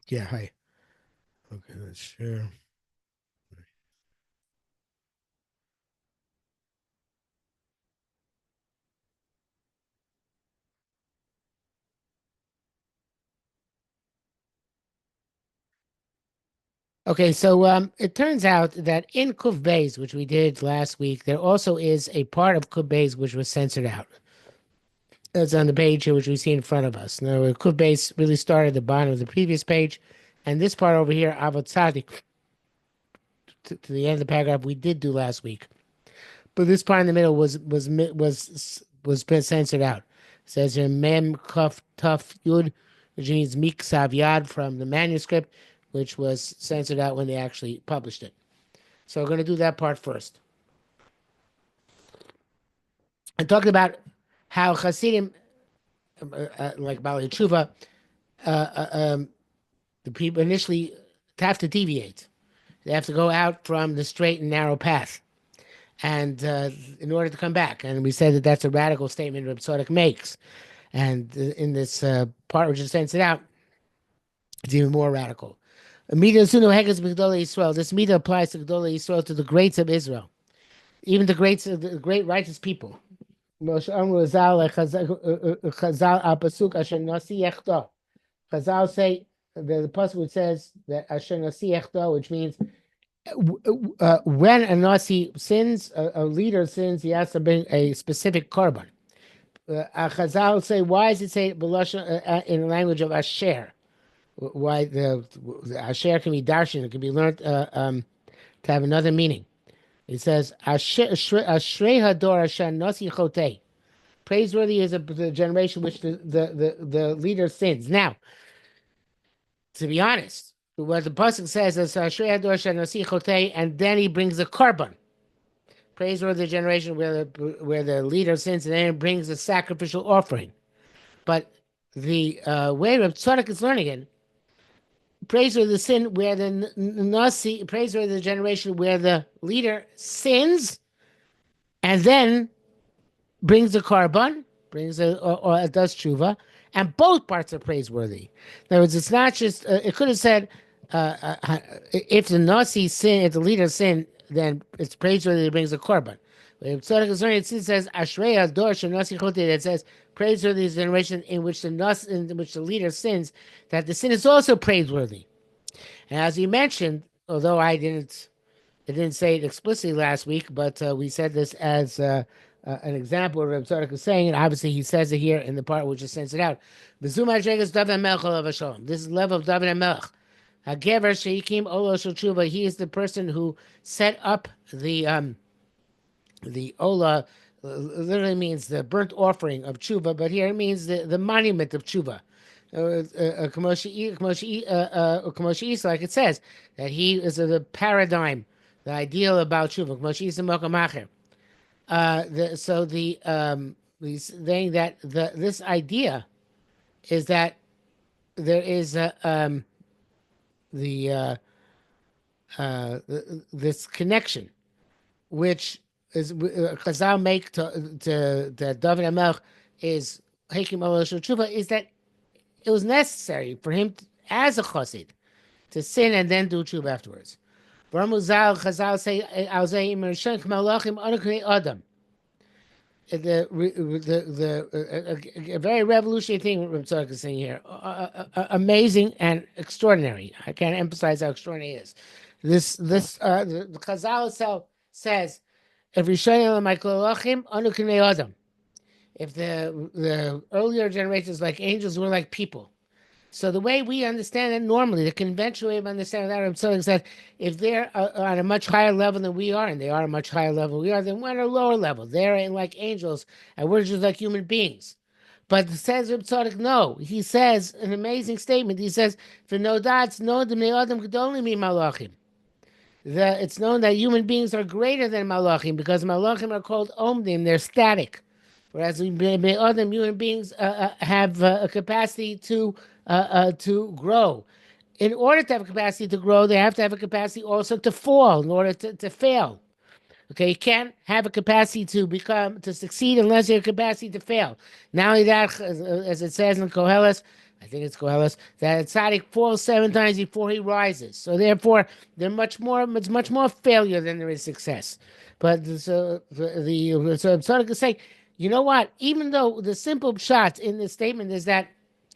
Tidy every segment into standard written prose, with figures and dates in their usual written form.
Yeah, hi. Okay, let's share. Okay, so it turns out that in Kuv Bays, which we did last week, there also is a part of Kuv Bays which was censored out. That's on the page here, which we see in front of us. Now, Kuv Bays really started at the bottom of the previous page, and this part over here, HaTzaddik, to the end of the paragraph, we did do last week. But this part in the middle was been censored out. It says here Mem Kuf Tuf Yud, which means Miksav Yad from the manuscript, which was censored out when they actually published it. So we're going to do that part first. I'm talking about how Hasidim, like Bali Tshuva, uh, uh, um, the people initially have to deviate. They have to go out from the straight and narrow path, and in order to come back. And we said that that's a radical statement Reb Tzadok makes. And in this part which is censored out, it's even more radical. Mida Suno Heges B'Gdolei Yisrael. This Mida applies to Gdolei Yisrael, to the greats of Israel, even the great righteous people. Moshe Amru Zal Chazal Apasuk Asher Nasi Yechta. Chazal say the pasuk which says that Asher Nasi Yechta, which means when a Nasi sins, a leader sins, he has to bring a specific korban. Chazal say, why does it say in the language of Asher? Why the Asher can be darshan, it can be learned to have another meaning. It says, Ashrei Hador Asher Nasi Chotei. Praiseworthy is the generation which the leader sins. Now, to be honest, what the pasuk says is Ashrei Hador Asher Nasi Chotei, and then he brings the korban. Praiseworthy generation where the leader sins, and then he brings the sacrificial offering. But the way Reb Tzadok is learning it, praiseworthy the sin where the Nasi, praiseworthy the generation where the leader sins and then brings the korban, or does tshuva, and both parts are praiseworthy. In other words, it's not just. It could have said, if the Nasi sin, if the leader sin, then it's praiseworthy that he brings the korban. It says Ashrei Ador Nasi Chote, that says praiseworthy is the generation in which the leader sins, that the sin is also praiseworthy. And as you mentioned, although I didn't say it explicitly last week, but we said this as an example of what Tzadok is saying, and obviously he says it here in the part which is censored out. This is the level of David and Melech. Hagever sheikim olo shel tshuva. He is the person who set up the ola. Literally means the burnt offering of tshuva, but here it means the monument of tshuva. Like it says, that he is the paradigm, the ideal about tshuva. So the saying that this idea is that there is the this connection, which is Chazal make to David Amelch is Hakim Olo Tshuva, is that it was necessary for him as a chassid to sin and then do tshuva afterwards. Baramuzal Chazal say Alzeim Rishon Malachim Anuknei Adam. A very revolutionary thing Reb Tzadok is saying here, amazing and extraordinary. I can't emphasize how extraordinary it is. The Chazal itself says, "If Rishon Malachim Anuknei Adam." If the earlier generations like angels were like people. So the way we understand it normally, the conventional way of understanding that is that if they're on a much higher level than we are, and they are a much higher level we are, then we're on a lower level. They're like angels, and we're just like human beings. But says Reb Tzadok, no. He says an amazing statement. He says, "For no dots, no the adam could only mean malachim." It's known that human beings are greater than malachim because malachim are called omdim; they're static. Whereas other human beings have a capacity to grow. In order to have a capacity to grow, they have to have a capacity also to fall in order to fail. Okay, you can't have a capacity to succeed unless you have a capacity to fail. Not only that, as it says in Koheles, I think it's Koheles, that a tzaddik falls 7 times before he rises. So therefore, it's much more failure than there is success. But so tzaddik is saying, you know what? Even though the simple shot in this statement is that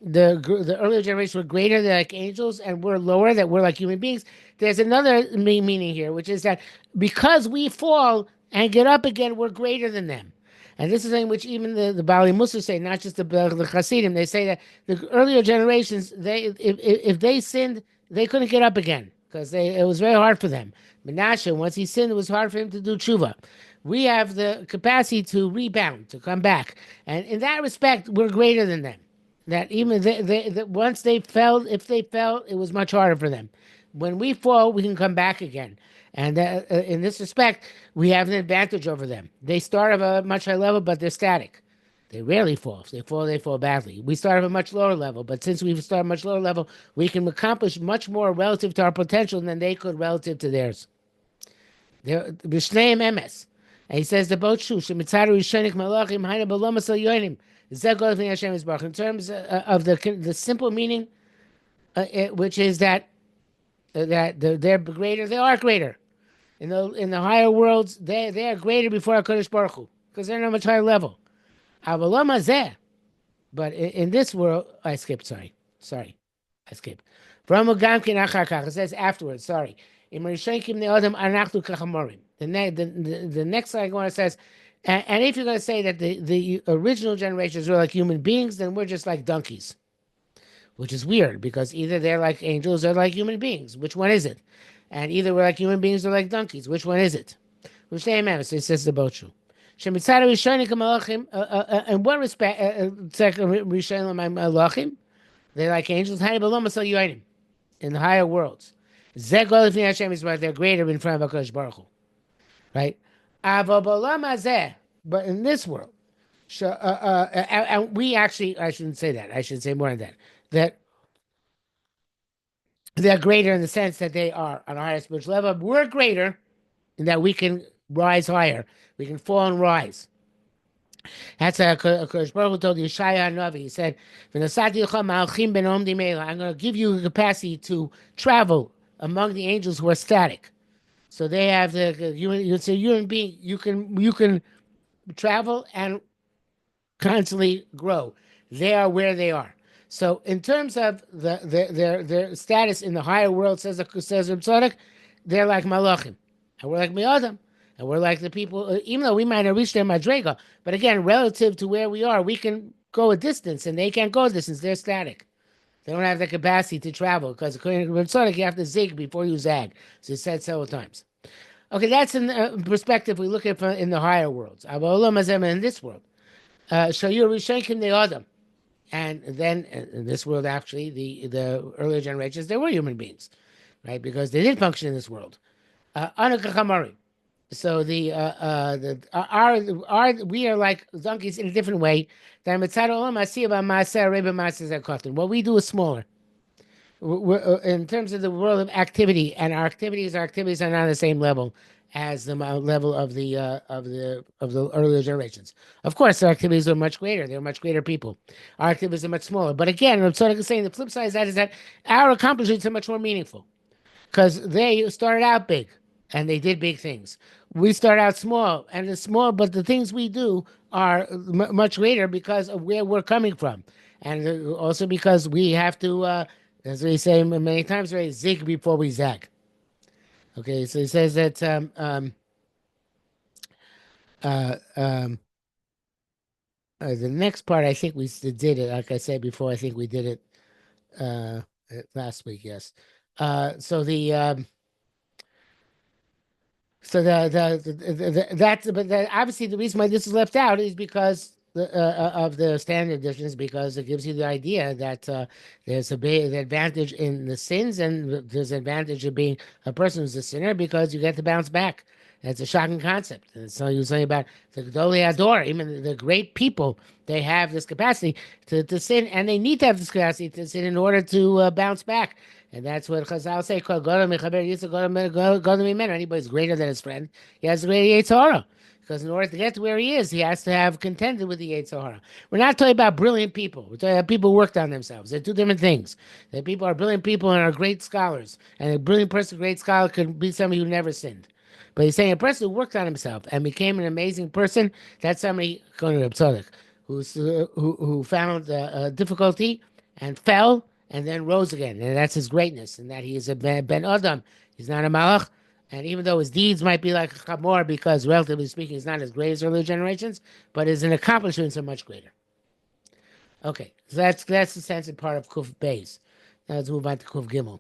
the earlier generation were greater, they're like angels, and we're lower, that we're like human beings. There's another meaning here, which is that because we fall and get up again, we're greater than them. And this is something which even the Bali Musa say, not just the Hasidim. They say that the earlier generations, if they sinned, they couldn't get up again because it was very hard for them. Menashe, once he sinned, it was hard for him to do tshuva. We have the capacity to rebound, to come back. And in that respect, we're greater than them. That even once they fell, if they fell, it was much harder for them. When we fall, we can come back again. And in this respect, we have an advantage over them. They start at a much higher level, but they're static. They rarely fall. If they fall badly. We start at a much lower level, but since we've started at a much lower level, we can accomplish much more relative to our potential than they could relative to theirs. B'shneim emes. And he says the boat shu shemitzadu rishonik malachim haina b'lo masal yonim. In terms of the simple meaning, which is that they're greater, they are greater. In the higher worlds, they are greater before HaKadosh Baruch Hu, because they're on a much higher level. But in this world, I skipped. Sorry, I skipped. It says afterwards. Sorry. The next thing I want to says, and if you're going to say that the original generations were like human beings, then we're just like donkeys, which is weird because either they're like angels or like human beings. Which one is it? And either we're like human beings or like donkeys. Which one is it? Which they am. So it says the Bochu. In what respect? They're like angels. In the higher worlds. They're greater in front of HaKadosh Baruch Hu. Right? But in this world, and we actually, I shouldn't say that. I should say more than that. That they're greater in the sense that they are on a higher spiritual level. We're greater in that we can rise higher. We can fall and rise. That's Kodesh Baruch Hu told Yeshaya HaNavi. He said, I'm going to give you the capacity to travel among the angels who are static. So they have it's a human being. You can travel and constantly grow. They are where they are. So in terms of their status in the higher world, says Tzadok, they're like malachim, and we're like mi'adam, and we're like the people. Even though we might not reach their madrega, but again, relative to where we are, we can go a distance, and they can't go a distance. They're static. They don't have the capacity to travel because according to Tzadok, you have to zig before you zag. So it's said several times. Okay, that's in perspective we look at in the higher worlds. In this world, Shayur Rishenkim the Adam. And then in this world, actually, the earlier generations, they were human beings, right? Because they did function in this world. So we are like donkeys in a different way. What we do is smaller. In terms of the world of activity, and our activities are not on the same level as the level of the earlier generations. Of course, our activities are much greater. They're much greater people. Our activities are much smaller. But again, I'm sort of saying the flip side is that our accomplishments are much more meaningful because they started out big and they did big things. We start out small and it's small, but the things we do are much greater because of where we're coming from, and also because we have to, as we say many times, right, zig before we zag. Okay, so he says that the next part, I think we did it. Like I said before, I think we did it last week. Yes. So the obviously the reason why this is left out is because of the standard editions, because it gives you the idea that there's the advantage in the sins, and there's an advantage of being a person who's a sinner because you get to bounce back. That's a shocking concept. And so you're saying about the Gedolei Ador, even the great people, they have this capacity to sin, and they need to have this capacity to sin in order to bounce back. And that's what Chazal say, called Gadol Mechaber Yitzchak, Gadol Mimenu. Anybody's greater than his friend, he has a greater Yetzer Hara. Because in order to get to where he is, he has to have contended with the Yetzer Hara. We're not talking about brilliant people. We're talking about people who worked on themselves. They're two different things. That people are brilliant people and are great scholars. And a brilliant person, a great scholar, could be somebody who never sinned. But he's saying a person who worked on himself and became an amazing person, that's somebody, according to Tzadok, who found difficulty and fell and then rose again. And that's his greatness, and that he is a Ben Adam. He's not a Malach. And even though his deeds might be like a Chamor, because relatively speaking, he's not as great as earlier generations, but his accomplishments are much greater. Okay, so that's the sense and part of Kuf Beis. Now let's move on to Kuf Gimel.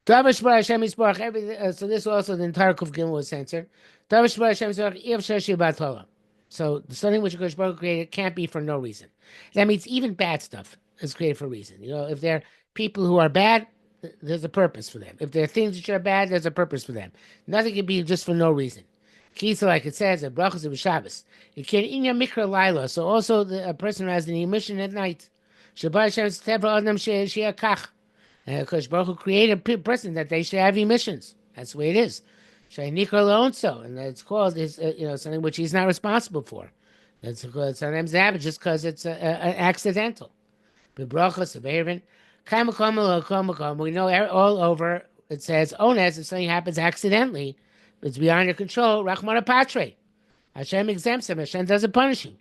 Davish Bar Hashem Yisbarach. So this also the entire Kuf Gimel was censored. Davish Bar Hashem Yisbarach Ev Sheshi Batola. So something which Kosh Baruch created can't be for no reason. That means even bad stuff is created for a reason. You know, if they're people who are bad, there's a purpose for them. If there are things which are bad, there's a purpose for them. Nothing can be just for no reason. Kisa, like it says, at Brachos of Shabbos. You can in your mikra laila. So also a person who has an emission at night. Shabbat Hashem Tevra Adam Shea Kach. Because Baruch Hu created a person that they should have emissions. That's the way it is. And it's called something which he's not responsible for. It's sometimes it happens just because it's accidental. We know all over it says ones if something happens accidentally, it's beyond your control. Rachmana Patre. Hashem exempts him. Hashem doesn't punish him.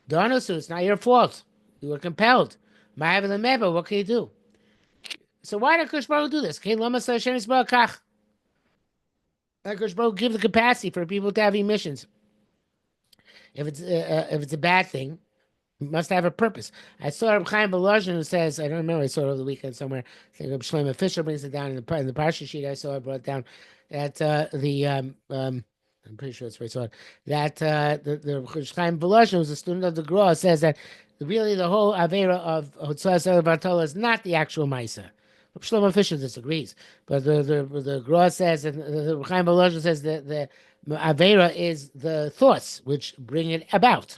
Donosu, it's not your fault. You were compelled. What can you do? So why did Kosh Baruch do this? Let Kosh Baruch give the capacity for people to have emissions. If it's a bad thing, it must have a purpose. I saw Reb Chaim Volozhin who says, I don't remember, I saw it over the weekend somewhere. I think Reb Shlomo Fisher brings it down in the Parsha sheet. I saw it brought down that I'm pretty sure it's where I saw it. That the Reb Chaim Volozhin, who's a student of the Gra, says that really the whole Avera of Hotzah Bartola is not the actual Maisa. Shlomo Fisher disagrees, but the Gra says, and the Chaim Volozhin says that the Avera is the thoughts which bring it about.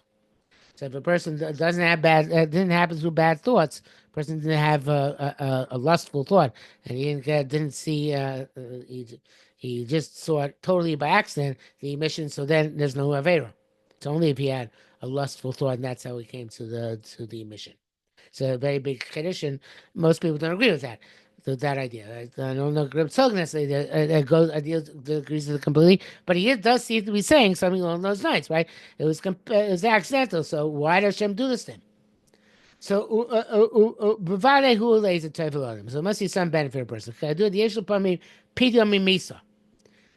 So if a person doesn't have didn't happen through bad thoughts, a person didn't have a lustful thought, and he didn't see, he just saw it totally by accident, the emission. So then there's no Avera. It's only if he had a lustful thought, and that's how he came to the emission. It's a very big tradition. Most people don't agree with that idea. I don't know Reb Tzadok necessarily agrees with it completely, but he does seem to be saying something along those lines, right? It was accidental, so why does Hashem do this then? So so it must be some benefit for a person.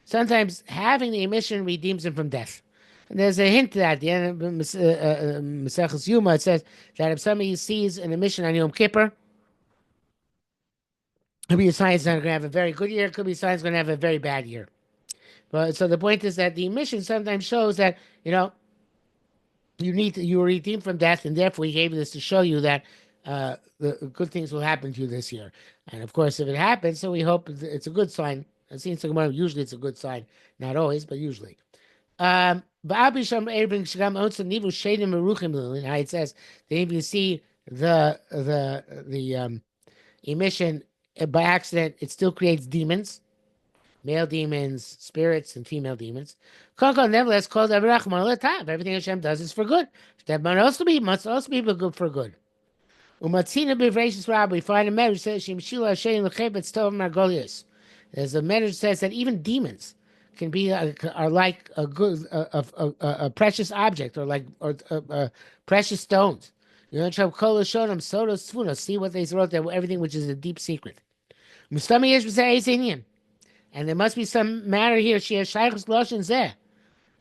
Sometimes having the emission redeems him from death. And there's a hint to that. At the end of Maseches Yuma, it says that if somebody sees an emission on Yom Kippur, could be a sign it's not going to have a very good year. Could be a sign it's going to have a very bad year. But so the point is that the emission sometimes shows that you were redeemed from death, and therefore he gave this to show you that the good things will happen to you this year. And of course, if it happens, so we hope it's a good sign. Usually it's a good sign, not always, but usually. It says that if you see the emission by accident, it still creates demons, male demons, spirits, and female demons. Nevertheless, called everything Hashem does is for good. That must also be good for good. We find a marriage says there's a marriage says that even demons can be are like a precious object or precious stones. You know, see what they wrote there, everything which is a deep secret. And there must be some matter here. She has shaykhs loshin zeh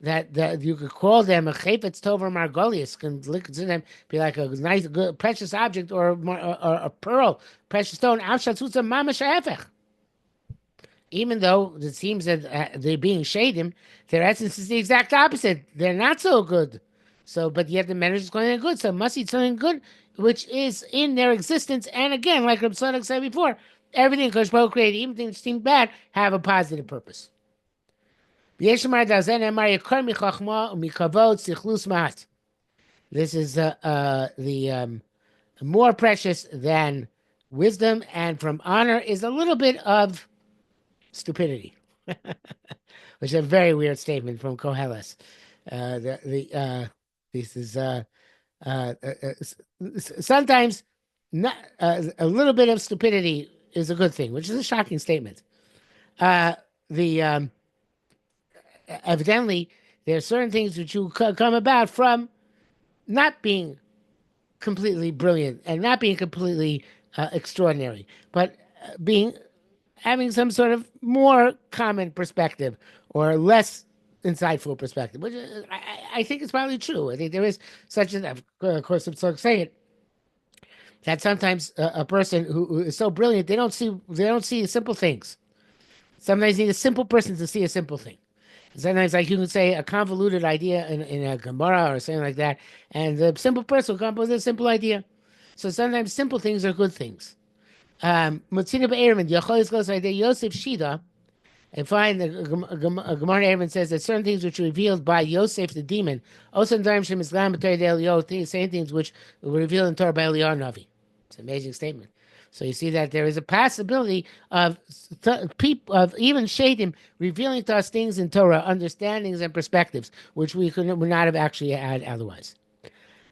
that you could call them a chayfetz tover margolius, can consider them be like a nice, good, precious object or a pearl, precious stone. Even though it seems that they're being shadim, their essence is the exact opposite. They're not so good. So, but yet the marriage is going good. So, must be something good, which is in their existence. And again, like Reb Tzadok said before, everything Kosh Baruch created, even things that seem bad, have a positive purpose. This is the more precious than wisdom and from honor is a little bit of stupidity, which is a very weird statement from Koheles. This is sometimes not a little bit of stupidity is a good thing, which is a shocking statement. The Evidently there are certain things which you come about from not being completely brilliant and not being completely extraordinary, but being having some sort of more common perspective or less insightful perspective, which I think is probably true. I think there is such a, of course, I'm so saying it, that sometimes a person who is so brilliant they don't see simple things. Sometimes you need a simple person to see a simple thing. Sometimes, like you can say a convoluted idea in a Gemara or something like that, and the simple person will come up with a simple idea. So sometimes simple things are good things. Mutzina be'ermin, Yacholis goes like Yosef Shida, and find the Gemara Erevin says that certain things which were revealed by Yosef the demon, also in Shem Islam, same things which were revealed in Torah by Eliyahu Navi. It's an amazing statement. So you see that there is a possibility of of even Shadim revealing to us things in Torah, understandings and perspectives, which we would not have actually had otherwise.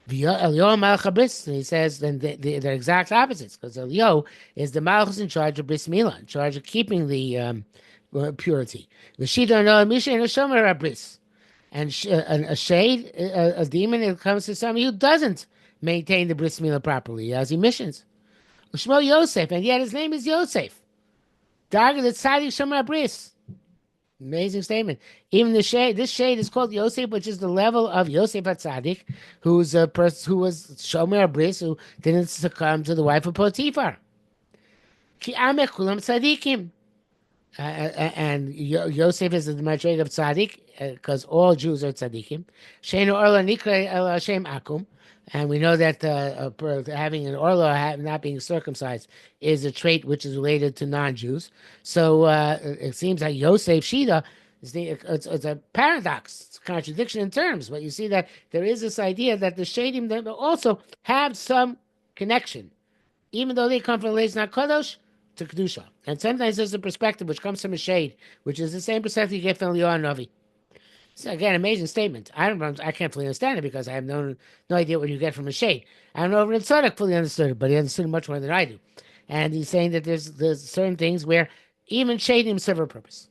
Eliyahu Malach Bris, he says, then they're exact opposites, because Eliyahu is the Malchus in charge of Bris Milah, in charge of keeping the purity. The Shida no Misha and a Shomer Bris. And a shade, a demon, it comes to somebody who doesn't maintain the Bris Milah properly, as he missions. Shmo Yosef, and yet his name is Yosef. Darga the Tzaddik Shomer Bris. Amazing statement. Even this shade is called Yosef, which is the level of Yosef HaTzaddik, who's a person who was Shomer Bris, who didn't succumb to the wife of Potiphar. Ki amech kulam tzaddikim. And Yosef is the Madrig of Tzaddik, because all Jews are Tzaddikim. Sheinu Orla Nikra El Hashem Akum. And we know that having an orla, not being circumcised, is a trait which is related to non-Jews. So it seems like Yosef Shida it's a paradox, it's a contradiction in terms. But you see that there is this idea that the Shadim also have some connection, even though they come from Leis Kadosh to Kedusha. And sometimes there's a perspective which comes from a shade, which is the same perspective you get from Eliyahu Navi. So again, amazing statement. I can't fully understand it because I have no idea what you get from a shade. I don't know if Tzadok fully understood it, but he understood it much more than I do. And he's saying that there's certain things where even shadim serve a purpose.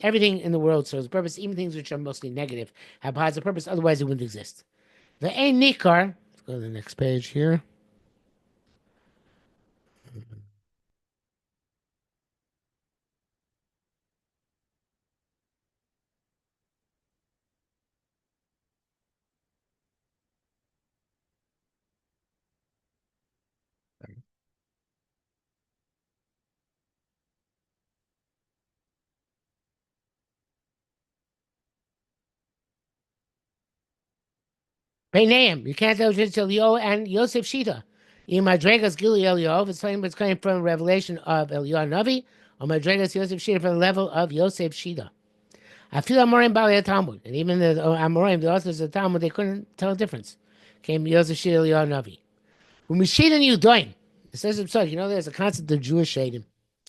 Everything in the world serves a purpose, even things which are mostly negative have positive purpose, otherwise it wouldn't exist. The Ein Nikar, let's go to the next page here. Peineim, you can't tell just Eliyahu and Yosef Shita. In Madregas Gili Eliyahu, it's coming from revelation of Eliyahu Navi, or Madregas Yosef Shita from the level of Yosef Shita. I feel Amorim Bali Talmud, and even the Amorim, the authors of the Talmud, they couldn't tell the difference. Came Yosef Shita Eliyahu Navi. When we Shita Yudoin, it says himself, there's a concept of Jewish Shadim.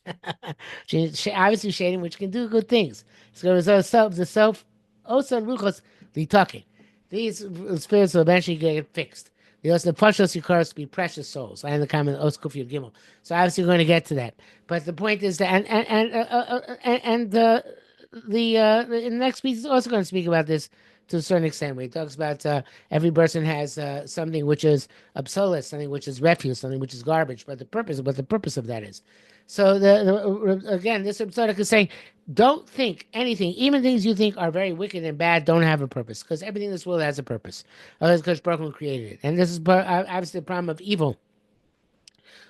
Obviously Shadim, which can do good things. So the self, Osan Ruchos, the talking. These spirits will eventually get fixed. The Pashos Yikaros to be precious souls. I am the comment Oskuf Yud Gimel. So obviously we're going to get to that. But the point is that in the next speech is also going to speak about this to a certain extent. Where he talks about every person has something which is obsolete, something which is refuse, something which is garbage. But what the purpose of that is. So again, this Tzadok is saying, don't think anything, even things you think are very wicked and bad, don't have a purpose, because everything in this world has a purpose. Otherwise, because Baruch created it, and this is obviously the problem of evil,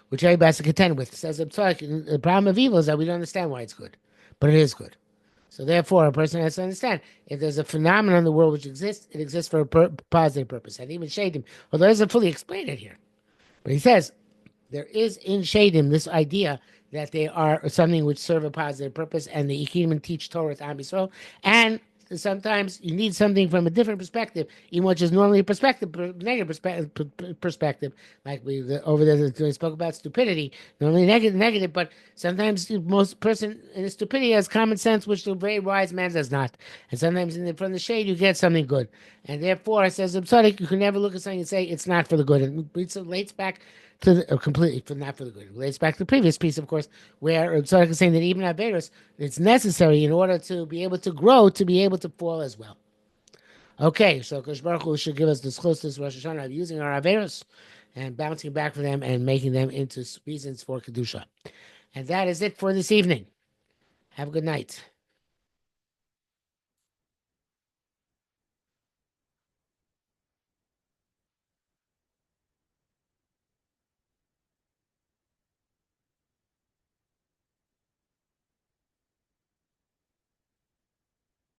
which everybody has to contend with. It says Tzadok, the problem of evil is that we don't understand why it's good, but it is good. So therefore, a person has to understand if there's a phenomenon in the world which exists, it exists for a positive purpose. And even Shadim, although it doesn't fully explain it here, but he says there is in Shadim this idea that they are something which serve a positive purpose, and the Ikidim teach Torah to Am Yisrael, and sometimes you need something from a different perspective, even which is normally a negative perspective. Like over there, we spoke about stupidity, normally negative, but sometimes most person in stupidity has common sense, which the very wise man does not. And sometimes from the shade, you get something good. And therefore, it says, Tzaddik, you can never look at something and say it's not for the good. And it relates back to completely not for the good. It relates back to the previous piece, of course, where Tzaddik is saying that even Averos, it's necessary in order to be able to grow, to be able to fall as well. Okay, so Kosh Baruch Hu should give us the schus Rosh Hashanah of using our Averos and bouncing back for them and making them into reasons for Kedusha. And that is it for this evening. Have a good night.